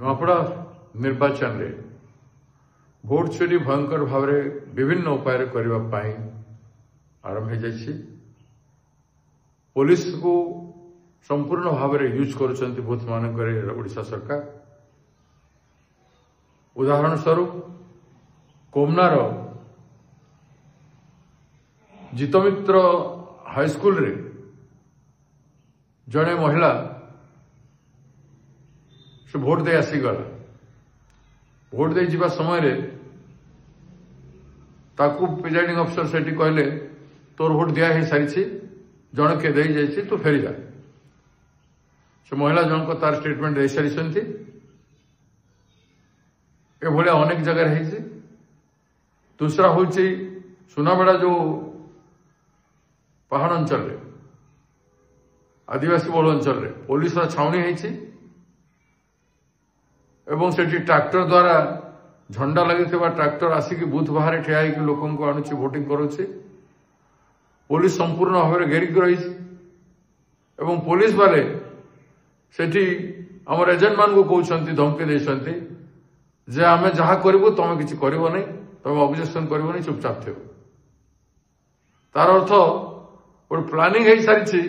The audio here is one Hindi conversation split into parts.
नूआपड़ा निर्वाचन रे भोट चोरी भयंकर भाव में विभिन्न उपाय करने आरंभ हो जाए। पुलिस को संपूर्ण भाव में यूज कर बूथ मानक ओडिशा सरकार। उदाहरण स्वरूप कोमनार जितमित्र हाईस्कूल रे जड़े महिला से भोट दे आसीगला। भोट दे जीवा समय रे ताकू प्रिजाइडिंग अफसर से कहले तोर भोट दिया ही सारी जन के दे जाइए तू फेरी जा। से महिला जन को तार स्टेटमेंट दे सारी एभलिया अनेक जगह है। दूसरा हूँ सुनाबेड़ा जो पहाड़ अंचल आदिवासी बहुल अंचल पुलिस छाउनी है एवं सेठी ट्रैक्टर द्वारा झंडा लगी ट्रैक्टर आसिक बूथ बाहर ठिया लोक आणुची वोटिंग करुचे। पुलिस संपूर्ण भाव में घेरिक रही एवं पुलिस वाले सेठी आम एजेंट मान को कहते धमकी देते जे आम जहाँ करूँ तुम किसी कर तुम ऑब्जेक्शन कर चुपचाप थे। तार अर्थ गोटे प्लानिंग हो सारी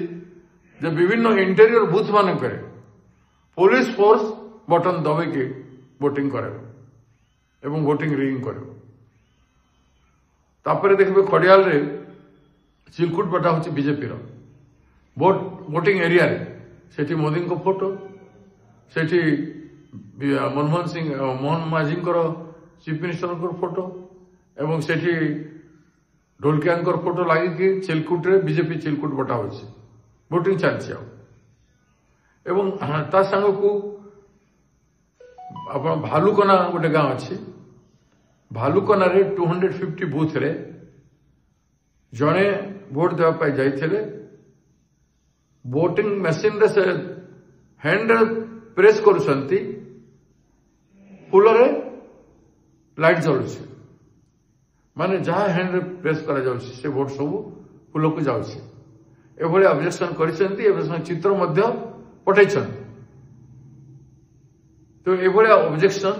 विभिन्न इंटेरियर बूथ मान पुलिस फोर्स बटन दबेकी वोटिंग करे एवं वोटिंग रिंग करे। तापर देखिए खड़ियाल रे चिलकुट पटा हूँ बीजेपी वोटिंग एरिया रे सेठी मोदी को फोटो सेठी मनमोहन सिंह मोहन माझी चीफ मिनिस्टर फोटो एवं सेठी ढोलकिया फोटो लगिकी चिलकुट रे बीजेपी चिलकुट बटा हो वोटिंग चलती एवं ता सांग को आप भालुकना गोटे गाँव अच्छी भालुकना रे 250 बूथ रे जड़े भोट देवाई जाते वोटिंग मशीन रे से हैंड प्रेस करुँच फूल रे लाइट जलुଛି माने जहाँ हैंड प्रेस करा जाउछि से वोट सब फूल को जाउछि। एभली ऑब्जेक्शन कर चित्र मध्य पठाई। तो ये ऑब्जेक्शन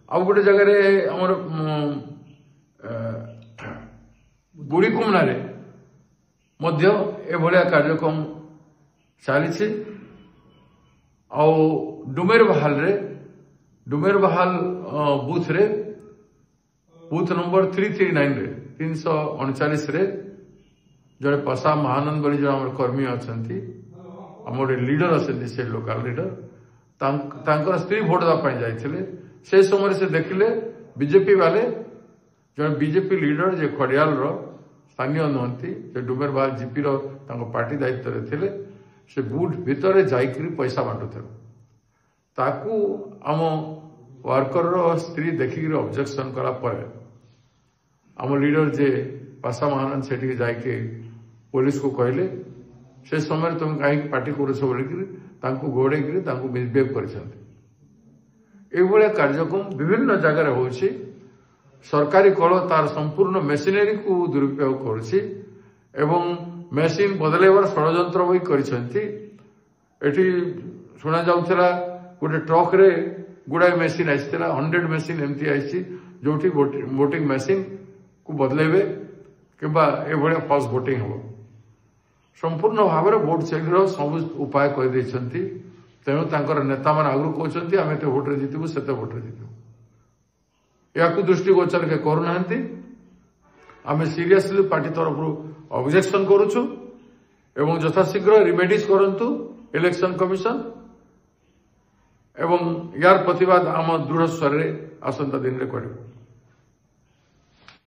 आउ गोटे जगह आमर गुड़ीकुमना एभलिया कार्यक्रम चली। डुमेर बहाल बूथ रे बूथ नंबर 339 रे 339 रे जड़े पसा महानंद बोली जो आम कर्मी अच्छा आम गोटे लीडर अच्छे से लोकल लीडर तांकर स्त्री भोट देवाई जाते से समय से देखिले बीजेपी वाले जड़े बीजेपी लीडर जे खड़ियाल स्थानीय नुहति डुमेर बहाल जीपी पार्टी दायित्व थे से बूथ भितर जाइकरी पैसा बांटुथे ताकू आम वर्कर स्त्री देखिक ऑब्जेक्शन कला आम लीडर जे पासा महानंद से जाके पुलिस को कहले से समय तुम कहीं पार्टी कर गोड़े मिसबिहेव कर कार्यक्रम विभिन्न जगह हो सरकारी कल तार संपूर्ण मेसिनरी को दुरुपयोग कर मेसीन बदलैबार षड्यंत्र भी करी शुणा जाऊला गोटे ट्रक रे गुड़ाए मेसीन आसाला 100 मेसीन एमती आई जो वोटिंग मेसीन को बदलेबे किंबा एभलिया फॉल्स वोटिंग हो संपूर्ण भाव में भोट चोरी सब उपाय कर तेणु नेता मान आगु कहते आम एत भोटे जितबू से भोटे जितबू या दृष्टिगोचर के करूना आम सीरियसली पार्टी तरफ ऑब्जेक्शन करुचु एवं यथाशीघ्र रिमेडीज करंतु इलेक्शन कमिशन एवं यार प्रतिवाद आम दृढ़ स्वर आसंता दिन में करूँ।